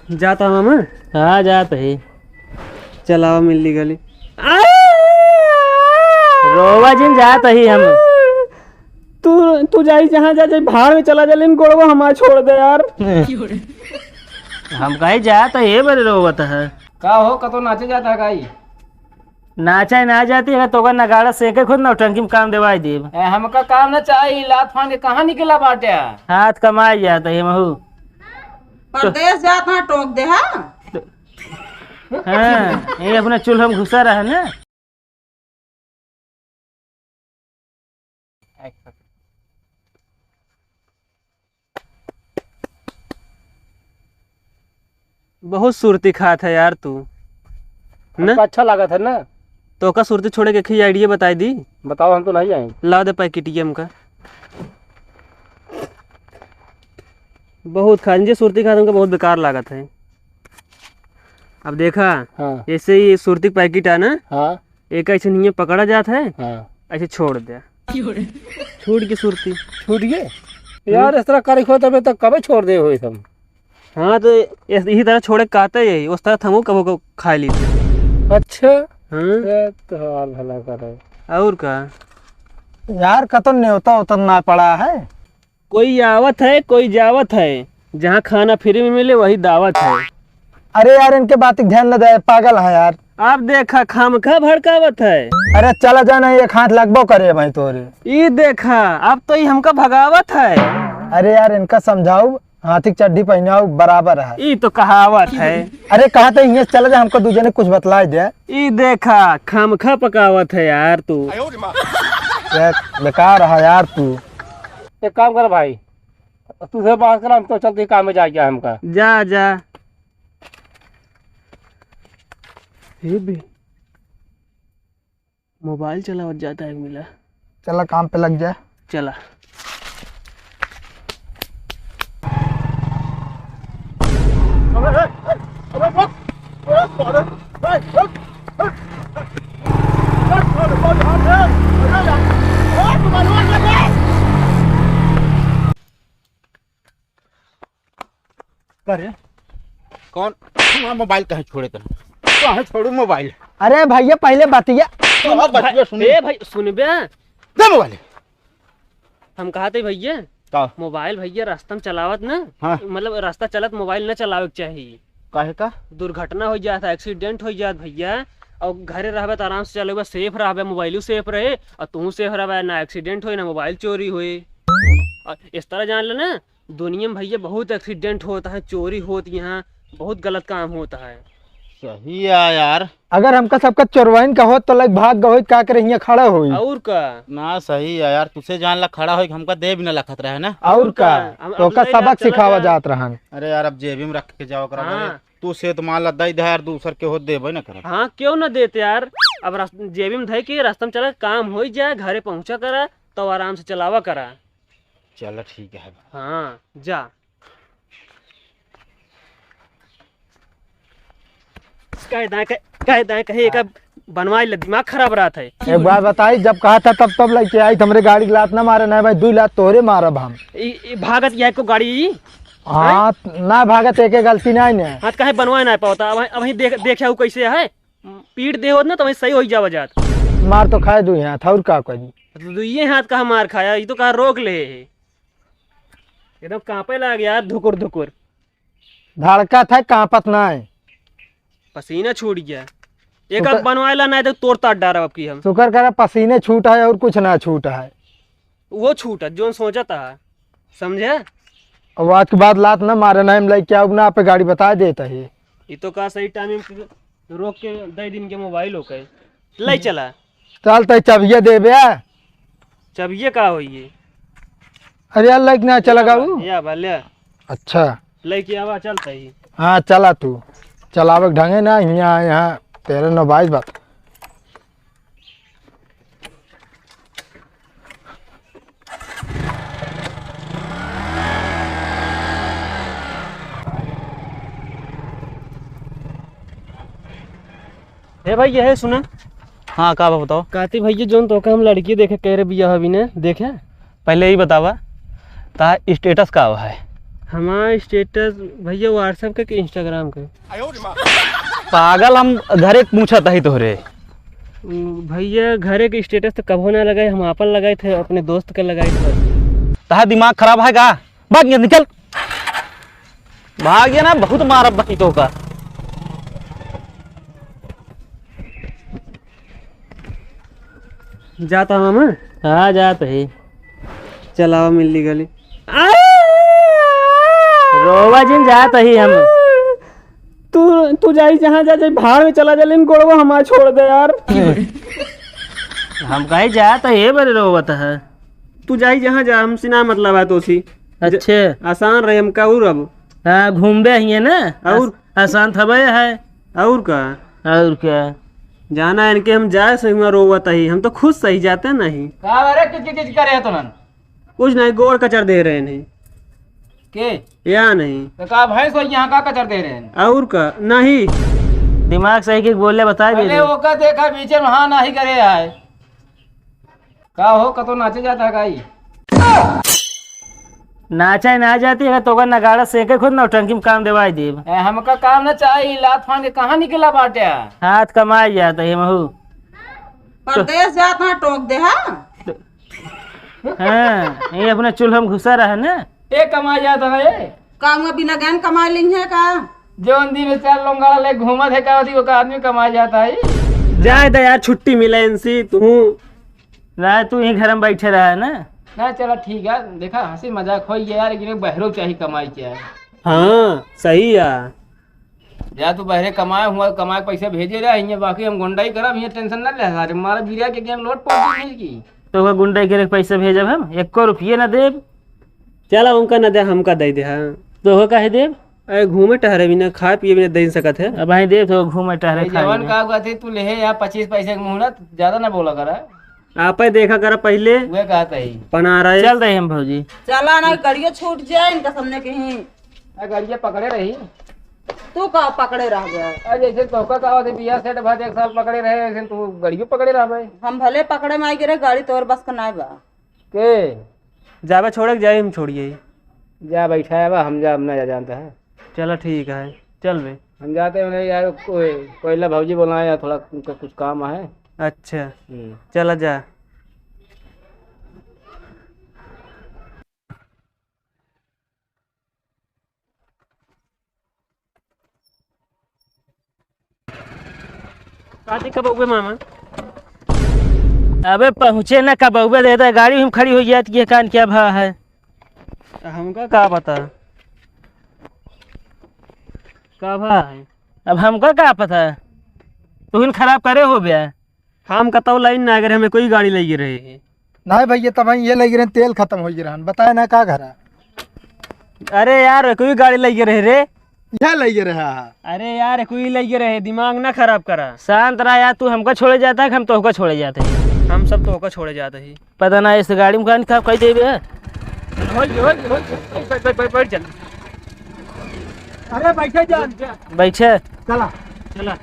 जाता हूँ मामा। हाँ जात है। चलाओ मिल्ली गली। रोवा जिन जात ही हम। तू तू जाई जहाँ जा जाई भाड़ में चला जा, लेकिन गोड़वा हमारा छोड़ दे यार। हम कहीं जात है बड़े रोवत है। का हो कतो नाचे जाता है काई? नाचा ना जाती है तो नगाड़ा सेके खुद नौटंकी में काम देवाई देव। हमका काम न चाहिए, लात फान के कहाँ निकला बाटे? हाथ कमाई जाता है महू। परदेश जात ना टोक दे। हाँ हाँ ये अपने चूल्हा में घुसा रहा ना। बहुत सुरती खात है यार तू ना। अच्छा लगा था ना। तो का सुरती छोड़े के खी आइडिया बताई दी। बताओ, हम तो नहीं आएंगे। ला दे पैकेट का। बहुत खा जे सुरती खा तुमका बहुत बेकार लागत है। अब देखा हाँ जैसे ये सुरती पैकेट है ना, हाँ एक ऐसे नहीं पकड़ा जाता है, हाँ। ऐसे छोड़ दे। छूट की सुरती छूट गए यार। इस तरह करे हो तब तक कब छोड़ दे हो तुम। हाँ तो इसी तरह छोड़े कहते यही उस तरह थमो कबो को खा ली थी। अच्छा हाँ तो हाल भला करे और का यार। कतो न्योता उतरना पड़ा है। कोई आवत है कोई जावत है, जहाँ खाना फ्री में मिले वही दावत है। अरे यार इनके बात ध्यान न दे, पागल है यार। आप देखा खामखा भड़कावत है। अरे चला जाना, एक हाथ लगभो करे भाई तोरे। ये देखा अब तो ये हमका भगावत है। अरे यार इनका समझाओ, हाथी की चड्डी पहनाओ बराबर है। ये तो कहावत है। अरे कहा था यहाँ चला जा, हमको दूजे ने कुछ बतला दे। ये देखा खामखा पकावत है यार तू। यार बेकार है यार तू। एक काम कर भाई, तुझे बात कर, हम तो चलते काम में जा गया हमका। जा जा हे बे मोबाइल चलावत जाता है मिला। चला काम पे लग जाए। चला कौन मोबाइल कहीं छोड़े तुम? कहाँ छोड़ू मोबाइल? अरे भैया पहले बतिया। ए भाई सुन बे, दे मोबाइल। हम कहा थे भैया का मोबाइल भैया रास्ता में चलावत ना, हाँ। मतलब रास्ता चलत मोबाइल न चलावे के चाहिए। काहे का? दुर्घटना हो जाता, एक्सीडेंट हो जात भैया। और घरे रहबे तो आराम से चलेबे, सेफ रहबे, मोबाइलो सेफ रहे और तू सेफ रहबे, ना एक्सीडेंट होए ना मोबाइल चोरी होए। और इस तरह जान ले ना, दुनिया में भैया बहुत एक्सीडेंट होता है, चोरी होती है, बहुत गलत काम होता है। सही है यार। अगर हमका सबका चोरवाइन का हो तो लग भाग गए का करे यहाँ खड़ा हुई। और का ना सही है यार, तुझसे जान ला खड़ा हो हमका दे भी ना लखत रहे ना। और का तो का सबक चला सिखावा जा। जात रहन। अरे यार अब जेबी में रख के जाओ करा। हाँ। तू से तो मान ला दई यार, दूसर के हो देबे ना कर। हाँ क्यों ना देते यार। अब जेबी में धय के रास्ता में चला, काम हो जाए, घरे पहुंचा करा तो आराम से चलावा करा। चल ठीक है। हाँ जा। कहे एक बनवाई ले, दिमाग खराब रहा था। एक बार बताई, जब कहा था तब लेके आई, हमरे गाड़ी की लात ना मारे ना भाई, 2 लात तोरे मारब हम। भागत यह को गाड़ी। हाँ ना भागत, एक गलती नहीं ने। हाथ कहे बनवाए ना पाता। अब वही देखा कैसे है, पीट दे होत ना तो वही सही हो जावा जात। मार तो खाए 2 हाथ और का करी। तो ये हाथ कहा मार खाया, ये तो कहा रोक ले। एकदम कांपे लग गया धुकुर धुकुर। धड़का था कांपत नहीं। पसीना छूट गया। एक अब बनवाएला नहीं तो तोड़ ताड़ डारा अब की हम। शुक्र करे पसीने छूट है और कुछ ना छूट है। वो छूटा जो सोचा था, समझे। अब आज के बाद लात ना मारे ना, हम क्या ना पे गाड़ी बता देता है। ये तो कहा सही टाइम में रोक के 2 दिन के मोबाइल हो गए ले चला। चल तो चबिया दे बे। जब ये का हो ये। अरे यार लाइक ना चला गाऊ। या भले अच्छा लेके आवा चलता ही। हाँ चला तू चलावे ढंगे ना, यहाँ तेरे 9 बात। हे भाई ये है सुना। हाँ का बताओ। कहती भैया जोन तो हम लड़की देखे कह रहे बिया अभी ने देखे, पहले ही बतावा ता स्टेटस का है। हमारा स्टेटस भैया व्हाट्सएप के कि इंस्टाग्राम के? पागल, हम घरे पूछा था ही तोहरे। भैया घरे के स्टेटस तो कभो ना लगाए, हम अपन लगाए थे, अपने दोस्त के लगाए थे। तहा दिमाग खराब है का? भाग गया, निकल भाग गया ना, बहुत मारा बनी तो का। जाता मामा। हाँ जात है। चलाओ मिल्ली गली। रोवा जिन जात ही हम। तू जाई जहाँ जा भाड़ में चला जा, लेकिन गोड़वा हमारा छोड़ दे यार। हम कहीं जात है बड़े रोवत है। तू जाई जहाँ जा, हमसे ना मतलब है तो सी। अच्छे आसान रहे हम का। और अब हाँ घूमबे ही है ना। और आसान थबे है। और का और क्या जाना है इनके, हम जाए सही हुआ रोवत ही, हम तो खुद सही जाते नहीं। अरे किच करे तो नन कुछ नहीं, गोड़ कचर दे रहे नहीं के या नहीं। तो का भैंस हो यहाँ का कचर दे रहे हैं? और का नहीं। दिमाग सही के बोले बता दे। पहले वो का देखा बीचे में हाँ नहीं करे है का हो कतो नाचे जाता है काई? नाचा ना जाती है तो नगाड़ा सेके खुद नौटंकी में काम देवाई देव। हमका काम न चाहिए, लात फान के कहाँ निकला बाटे? हाथ कमाई जाता है महू। परदेश जाता है टोक दे हाँ। हाँ ये अपने चूल्हा में घुसा रहा है ना। ये कमा जाता है ये काम में बिना ज्ञान कमा ली है का? जो अंधी में चार लोंगाड़ा ले घूमत है का वो का आदमी कमा जाता है। जाए तो यार, छुट्टी मिले इनसी तू ना, तू यहीं घर में बैठे रहा है ना। ना चला ठीक है, देखा हंसी मजाक हो गया यार, लेकिन बहरों चाहिए कमाई क्या है। हाँ सही है। या तू बहरे कमाए हुआ, कमाए पैसे भेजे रहे, बाकी हम गुंडाई करब, ये टेंशन ना ले सारे मारा बिरिया के गेम लोट पड़ की। तो वह गुंडे के पैसे भेजब हम, 1 रुपये न देब। चला उनका न दे, हमका दे दे। हाँ तो हो काहे देब? अरे घूमे टहरे बिना, खाए पिए बिना दे सकत है। अब અહીં देव तो घूमे टहरे जवन खाए। का थे तू ले या 25 पैसे के मुहूर्त ज्यादा ना बोला करा। आप देखा कर पहले वे कहता ही पना रहे। चल रहे हम भौजी। चला ना गाड़ियों छूट जाए इनका सामने कहीं। गाड़िया पकड़े रही। तू का पकड़े रह गया? अरे जैसे तोका का होते बिया सेट भात 1 साल पकड़े रहे, ऐसे तू गाड़ियों पकड़े रहा भाई हम भले पकड़े में आई गिरे, गाड़ी तोर बस का नहीं बा। के जावे छोड़े जाए, हम छोड़िए। जा बैठा है बा, हम जा अपना जा जानता है। चलो ठीक है, चल बे। हम जाते हैं यार, कोयला भौजी बोला है यार, थोड़ा उनका कुछ काम है। अच्छा चला जा। काती कब हुए मामा? अबे पहुँचे ना कब हुए, देता गाड़ी हम खड़ी हो जाती है, कान क्या भाव है? हमका का पता का भा है? अब हमको क्या पता? तू खराब करे हो गया। हम कतौ लाइन ना अगर हमें कोई गाड़ी लगी रही है। नहीं भैया तब ये लग रहे तेल खत्म हो गया, बताए ना का घर है? अरे यार कोई गाड़ी लगी रहे रे। यह लग रहा है। अरे यार कोई लगी रहे, दिमाग ना खराब करा। शांत रहा यार, तू हमको छोड़े जाता है, हम तोहको छोड़े जाते हैं। हम सब तो छोड़े जाते ही। पता ना इस गाड़ी में कहाँ कही देवे। बैठ चल। अरे बैठे जा, बैठे चला चला।